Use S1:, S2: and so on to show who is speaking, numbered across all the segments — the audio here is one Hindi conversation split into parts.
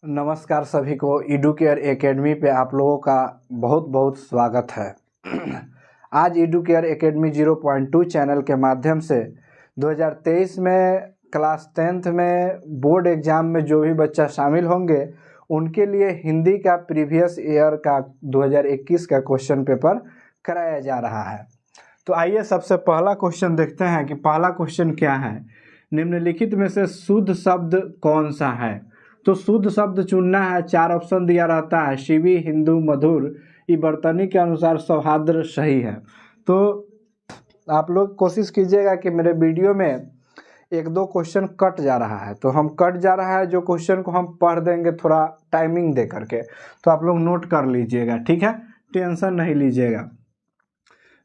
S1: नमस्कार सभी को। एडुकेयर एकेडमी पे आप लोगों का बहुत बहुत स्वागत है। आज एडुकेयर एकेडमी 0.2 चैनल के माध्यम से 2023 में क्लास 10th में बोर्ड एग्ज़ाम में जो भी बच्चा शामिल होंगे उनके लिए हिंदी का प्रीवियस ईयर का 2021 का क्वेश्चन पेपर कराया जा रहा है। तो आइए सबसे पहला क्वेश्चन देखते हैं कि पहला क्वेश्चन क्या है। निम्नलिखित में से शुद्ध शब्द कौन सा है? तो शुद्ध शब्द चुनना है। 4 ऑप्शन दिया रहता है। शिवी, हिंदू, मधुर, ये वर्तनी के अनुसार सौहार्द सही है। तो आप लोग कोशिश कीजिएगा कि मेरे वीडियो में 1-2 क्वेश्चन कट जा रहा है, तो हम कट जा रहा है जो क्वेश्चन को हम पढ़ देंगे थोड़ा टाइमिंग दे करके, तो आप लोग नोट कर लीजिएगा, ठीक है, टेंशन नहीं लीजिएगा।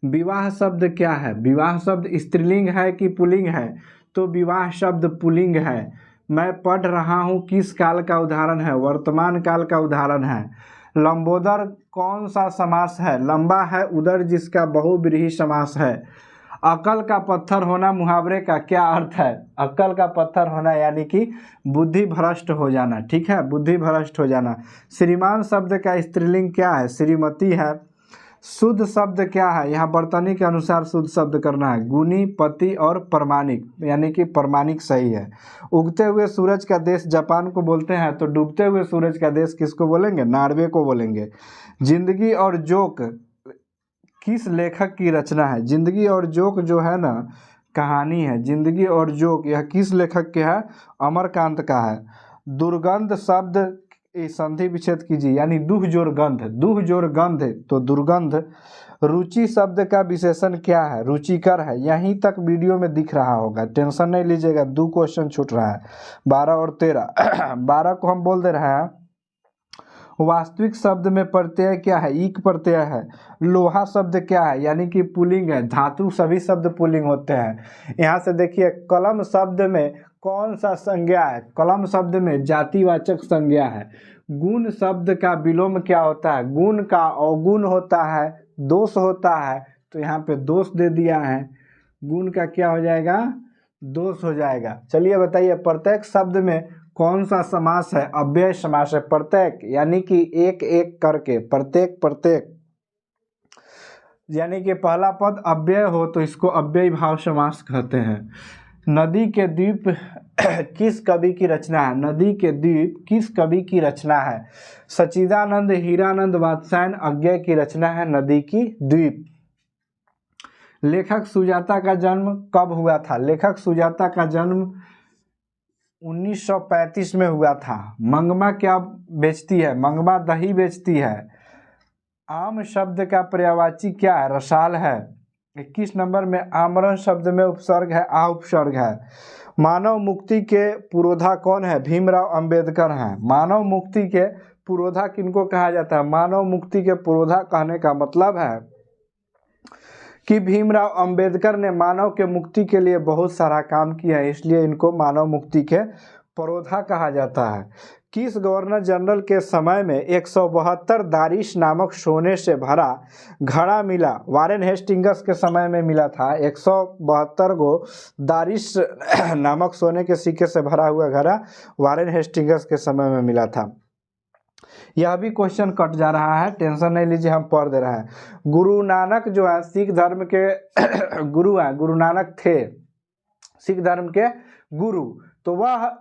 S1: विवाह शब्द क्या है? विवाह शब्द स्त्रीलिंग है कि पुल्लिंग है? तो विवाह शब्द पुल्लिंग है। मैं पढ़ रहा हूँ किस काल का उदाहरण है? वर्तमान काल का उदाहरण है। लंबोदर कौन सा समास है? लंबा है उदर जिसका बहुव्रीहि समास है। अकल का पत्थर होना मुहावरे का क्या अर्थ है? अकल का पत्थर होना यानी कि बुद्धि भ्रष्ट हो जाना, ठीक है, बुद्धि भ्रष्ट हो जाना। श्रीमान शब्द का स्त्रीलिंग क्या है? श्रीमती है। शुद्ध शब्द क्या है? यहाँ वर्तनी के अनुसार शुद्ध शब्द करना है। गुणी, पति और प्रमाणिक, यानी कि प्रमाणिक सही है। उगते हुए सूरज का देश जापान को बोलते हैं, तो डूबते हुए सूरज का देश किसको बोलेंगे? नॉर्वे को बोलेंगे। जिंदगी और जोक किस लेखक की रचना है? जिंदगी और जोक जो है ना, कहानी है। जिंदगी और जोक यह किस लेखक के है? अमरकांत का है। दुर्गंध शब्द संधि विच्छेद कीजिए, यानी दुह जोर गंध, दुह जोर गंध तो दुर्गंध। रुचि शब्द का विशेषण क्या है? रुचिकर है। यहीं तक वीडियो में दिख रहा होगा, टेंशन नहीं लीजिएगा, 2 क्वेश्चन छूट रहा है, 12 और 13। 12 को हम बोल दे रहे हैं। वास्तविक शब्द में प्रत्यय क्या है? ईक प्रत्यय है। लोहा शब्द क्या है? यानी कि पुल्लिंग है। धातु सभी शब्द पुल्लिंग होते हैं। यहाँ से देखिए, कलम शब्द में कौन सा संज्ञा है? कलम शब्द में जातिवाचक संज्ञा है। गुण शब्द का विलोम क्या होता है? गुण का अवगुण होता है, दोष होता है, तो यहाँ पे दोष दे दिया है। गुण का क्या हो जाएगा? दोष हो जाएगा। चलिए बताइए, प्रत्येक शब्द में कौन सा समास है? अव्यय समास है। प्रत्येक यानी कि एक एक करके, प्रत्येक प्रत्येक, यानी कि पहला पद अव्यय हो तो इसको अव्ययी भाव समास कहते हैं। नदी के द्वीप किस कवि की रचना है? नदी के द्वीप किस कवि की रचना है? सच्चिदानंद हीरानंद वात्स्यायन अज्ञेय की रचना है नदी की द्वीप। लेखक सुजाता का जन्म कब हुआ था? लेखक सुजाता का जन्म 1935 में हुआ था। मंगमा क्या बेचती है? मंगमा दही बेचती है। आम शब्द का पर्यायवाची क्या है? रसाल है। 21 नंबर में आमरण शब्द में उपसर्ग है, आ उपसर्ग है। मानव मुक्ति के पुरोधा कौन है? भीमराव अंबेडकर हैं। मानव मुक्ति के पुरोधा किनको कहा जाता है? मानव मुक्ति के पुरोधा कहने का मतलब है कि भीमराव अंबेडकर ने मानव के मुक्ति के लिए बहुत सारा काम किया है, इसलिए इनको मानव मुक्ति के पुरोधा कहा जाता है। किस गवर्नर जनरल के समय में 172 दारिश नामक सोने से भरा घड़ा मिला? वारेन हेस्टिंग्स के समय में मिला था। 172 गो दारिश नामक सोने के सिक्के से भरा हुआ घड़ा वारेन हेस्टिंग्स के समय में मिला था। यह भी क्वेश्चन कट जा रहा है, टेंशन नहीं लीजिए, हम पढ़ दे रहे हैं। गुरु नानक जो है सिख धर्म के गुरु हैं, गुरु नानक थे सिख धर्म के गुरु। तो वह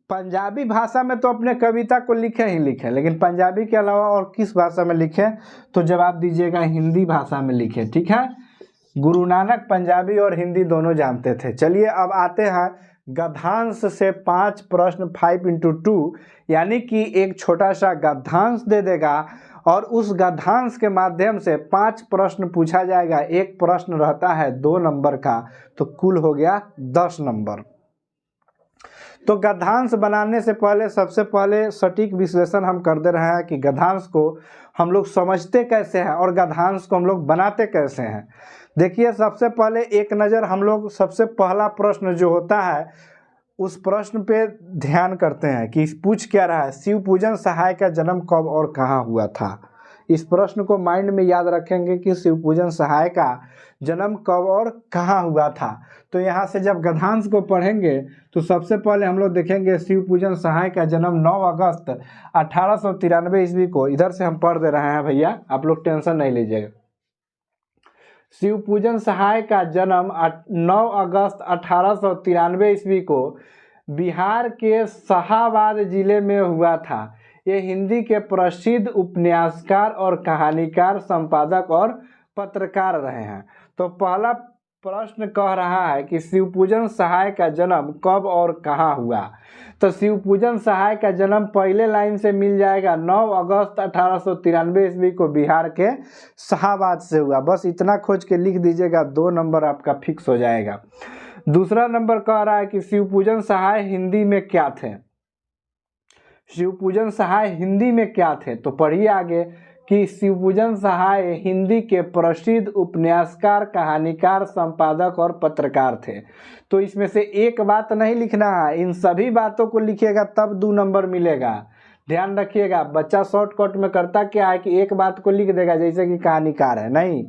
S1: पंजाबी भाषा में तो अपने कविता को लिखे ही लिखे, लेकिन पंजाबी के अलावा और किस भाषा में लिखे? तो जवाब दीजिएगा हिंदी भाषा में लिखे, ठीक है। गुरु नानक पंजाबी और हिंदी दोनों जानते थे। चलिए अब आते हैं गद्यांश से 5 प्रश्न, 5 into 2, यानी कि एक छोटा सा गद्यांश दे देगा और उस गद्यांश के माध्यम से 5 प्रश्न पूछा जाएगा। एक प्रश्न रहता है 2 नंबर का, तो कुल हो गया 10 नंबर। तो गद्यांश बनाने से पहले सबसे पहले सटीक विश्लेषण हम कर दे रहे हैं कि गद्यांश को हम लोग समझते कैसे हैं और गद्यांश को हम लोग बनाते कैसे हैं। देखिए, सबसे पहले एक नज़र हम लोग सबसे पहला प्रश्न जो होता है उस प्रश्न पे ध्यान करते हैं कि पूछ क्या रहा है। शिव पूजन सहाय का जन्म कब और कहाँ हुआ था? इस प्रश्न को माइंड में याद रखेंगे कि शिवपूजन सहाय का जन्म कब और कहाँ हुआ था। तो यहाँ से जब गद्यांश को पढ़ेंगे तो सबसे पहले हम लोग देखेंगे शिवपूजन सहाय का जन्म 9 अगस्त 1893 ईस्वी को। इधर से हम पढ़ दे रहे हैं भैया, आप लोग टेंशन नहीं लीजिएगा। शिवपूजन सहाय का जन्म 9 अगस्त 1893 ईस्वी को बिहार के शाहाबाद जिले में हुआ था। ये हिंदी के प्रसिद्ध उपन्यासकार और कहानीकार, संपादक और पत्रकार रहे हैं। तो पहला प्रश्न कह रहा है कि शिवपूजन सहाय का जन्म कब और कहाँ हुआ। तो शिवपूजन सहाय का जन्म पहले लाइन से मिल जाएगा 9 अगस्त 1893 ईस्वी को बिहार के शाहाबाद से हुआ। बस इतना खोज के लिख दीजिएगा, 2 नंबर आपका फिक्स हो जाएगा। दूसरा नंबर कह रहा है कि शिवपूजन सहाय हिंदी में क्या थे। शिवपूजन सहाय हिंदी में क्या थे, तो पढ़िए आगे कि शिवपूजन सहाय हिंदी के प्रसिद्ध उपन्यासकार, कहानीकार, संपादक और पत्रकार थे। तो इसमें से एक बात नहीं लिखना है, इन सभी बातों को लिखिएगा तब 2 नंबर मिलेगा। ध्यान रखिएगा, बच्चा शॉर्टकट में करता क्या है कि एक बात को लिख देगा, जैसे कि कहानीकार है, नहीं,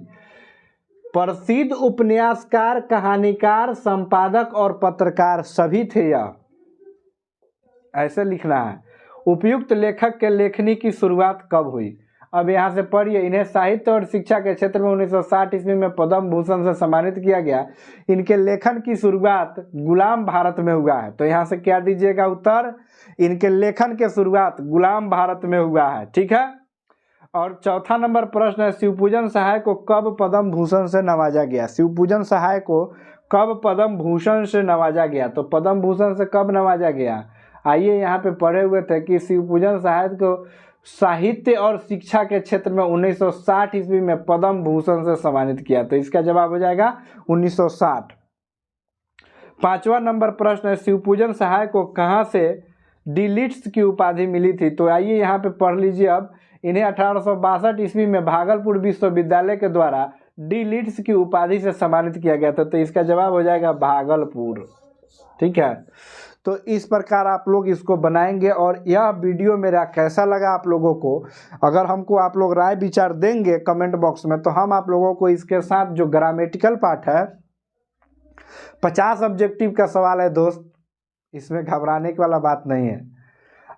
S1: प्रसिद्ध उपन्यासकार, कहानीकार, संपादक और पत्रकार सभी थे यह, ऐसे लिखना है। उपयुक्त लेखक के लेखनी की शुरुआत कब हुई। अब यहाँ से पढ़िए, इन्हें साहित्य और शिक्षा के क्षेत्र में 1960 ईस्वी में पद्म भूषण से सम्मानित किया गया। इनके लेखन की शुरुआत गुलाम भारत में हुआ है। तो यहाँ से क्या दीजिएगा उत्तर, इनके लेखन के शुरुआत गुलाम भारत में हुआ है, ठीक है। और चौथा नंबर प्रश्न है, शिवपूजन सहाय को कब पद्म भूषण से नवाजा गया। शिवपूजन सहाय को कब पद्म भूषण से नवाजा गया। तो पद्म भूषण से कब नवाजा गया, आइए यहाँ पे पढ़े हुए थे कि शिवपूजन सहाय को साहित्य और शिक्षा के क्षेत्र में 1960 ईस्वी में पद्म भूषण से सम्मानित किया। तो इसका जवाब हो जाएगा 1960। पांचवा नंबर प्रश्न है, शिवपूजन सहाय को कहाँ से डी.लिट्स की उपाधि मिली थी। तो आइए यहाँ पे पढ़ लीजिए। अब इन्हें 1862 ईस्वी में भागलपुर विश्वविद्यालय के द्वारा डी.लिट्स की उपाधि से सम्मानित किया गया था। तो इसका जवाब हो जाएगा भागलपुर, ठीक है। तो इस प्रकार आप लोग इसको बनाएंगे। और यह वीडियो मेरा कैसा लगा आप लोगों को, अगर हमको आप लोग राय विचार देंगे कमेंट बॉक्स में, तो हम आप लोगों को इसके साथ जो ग्रामेटिकल पार्ट है, 50 ऑब्जेक्टिव का सवाल है दोस्त, इसमें घबराने की वाला बात नहीं है।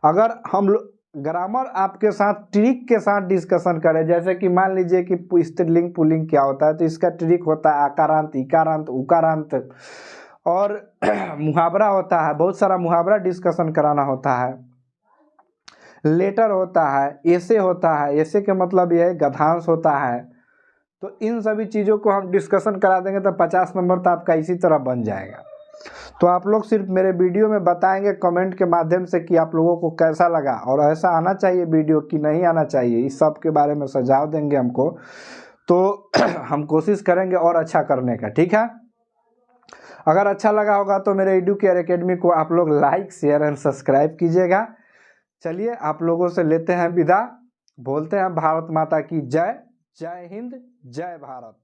S1: अगर हम ग्रामर आपके साथ ट्रिक के साथ डिस्कशन करें, जैसे कि मान लीजिए कि स्त्रीलिंग पुल्लिंग क्या होता है, तो इसका ट्रिक होता है आकारांत, इकारांत, उकारांत और मुहावरा होता है, बहुत सारा मुहावरा डिस्कशन कराना होता है, लेटर होता है, ऐसे होता है, ऐसे के मतलब यह गद्यांश होता है। तो इन सभी चीज़ों को हम डिस्कशन करा देंगे तो 50 नंबर तो आपका इसी तरह बन जाएगा। तो आप लोग सिर्फ मेरे वीडियो में बताएंगे कमेंट के माध्यम से कि आप लोगों को कैसा लगा और ऐसा आना चाहिए वीडियो कि नहीं आना चाहिए, इस सब के बारे में सुझाव देंगे हमको, तो हम कोशिश करेंगे और अच्छा करने का, ठीक है। अगर अच्छा लगा होगा तो मेरे एडुकेयर एकेडमी को आप लोग लाइक, शेयर एंड सब्सक्राइब कीजिएगा। चलिए आप लोगों से लेते हैं विदा, बोलते हैं भारत माता की जय। जय हिंद, जय भारत।